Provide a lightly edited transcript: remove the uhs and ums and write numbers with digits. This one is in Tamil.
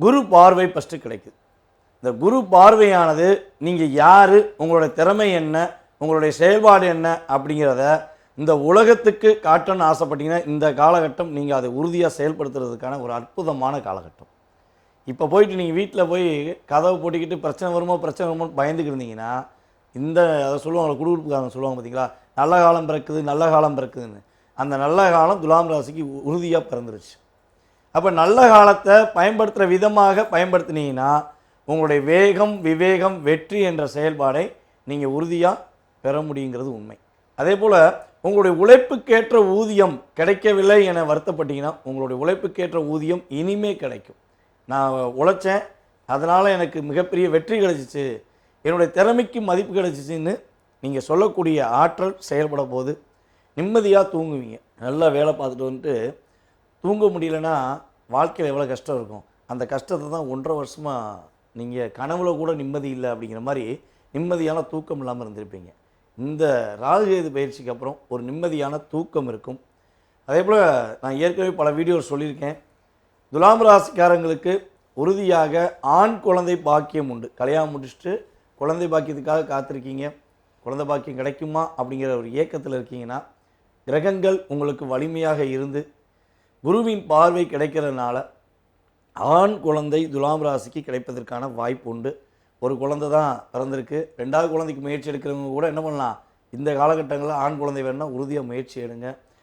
குரு பார்வை ஃபஸ்ட்டு கிடைக்குது. இந்த குரு பார்வையானது நீங்கள் யார், உங்களுடைய திறமை என்ன, உங்களுடைய செயல்பாடு என்ன அப்படிங்கிறத இந்த உலகத்துக்கு காட்டணும்னு ஆசைப்பட்டீங்கன்னா இந்த காலகட்டம் நீங்கள் அதை உறுதியாக செயல்படுத்துறதுக்கான ஒரு அற்புதமான காலகட்டம். இப்போ போயிட்டு நீங்கள் வீட்டில் போய் கதவை போட்டிக்கிட்டு பிரச்சனை வருமோ பயந்துக்கிட்டு இருந்தீங்கன்னா, இந்த அதை சொல்லுவாங்க குடுகுடுப்புக்காரங்க சொல்லுவாங்க பார்த்தீங்களா, நல்ல காலம் பிறக்குது நல்ல காலம் பிறக்குதுன்னு. அந்த நல்ல காலம் துலாம் ராசிக்கு உறுதியாக பிறந்துருச்சு. அப்போ நல்ல காலத்தை பயன்படுத்துகிற விதமாக பயன்படுத்தினீங்கன்னா உங்களுடைய வேகம் விவேகம் வெற்றி என்ற செயல்பாடை நீங்கள் உறுதியாக பெற முடியுங்கிறது உண்மை. அதே போல் உங்களுடைய உழைப்புக்கேற்ற ஊதியம் கிடைக்கவில்லை என வருத்தப்பட்டீங்கன்னா உங்களுடைய உழைப்புக்கேற்ற ஊதியம் இனிமே கிடைக்கும். நான் உழைச்சேன், அதனால் எனக்கு மிகப்பெரிய வெற்றி கிடைச்சிச்சு, என்னுடைய திறமைக்கு மதிப்பு கிடைச்சிச்சின்னு நீங்கள் சொல்லக்கூடிய ஆற்றல் செயல்பட போது நிம்மதியாக தூங்குவீங்க. நல்லா வேலை பார்த்துட்டு வந்துட்டு தூங்க முடியலன்னா வாழ்க்கையில் எவ்வளோ கஷ்டம் இருக்கும். அந்த கஷ்டத்தை தான் 1.5 வருஷமாக நீங்கள் கனவுல கூட நிம்மதி இல்லை அப்படிங்கிற மாதிரி நிம்மதியான தூக்கம் இல்லாமல் இருந்திருப்பீங்க. இந்த ராகுகேது பயிற்சிக்கு அப்புறம் ஒரு நிம்மதியான தூக்கம் இருக்கும். அதே போல் நான் ஏற்கனவே பல வீடியோ சொல்லியிருக்கேன், துலாம் ராசிக்காரங்களுக்கு உறுதியாக ஆண் குழந்தை பாக்கியம் உண்டு. கல்யாணம் முடிச்சுட்டு குழந்தை பாக்கியத்துக்காக காத்திருக்கீங்க, குழந்தை பாக்கியம் கிடைக்குமா அப்படிங்கிற ஒரு ஏக்கத்தில் இருக்கீங்கன்னா கிரகங்கள் உங்களுக்கு வலிமையாக இருந்து குருவின் பார்வை கிடைக்கிறதுனால ஆண் குழந்தை துலாம் ராசிக்கு கிடைப்பதற்கான வாய்ப்பு உண்டு. ஒரு குழந்தை தான் பிறந்திருக்கு, 2வது குழந்தைக்கு முயற்சி எடுக்கிறவங்க கூட என்ன பண்ணலாம், இந்த காலகட்டங்களில் ஆண் குழந்தை வேணும்னா உறுதியாக முயற்சி எடுங்க.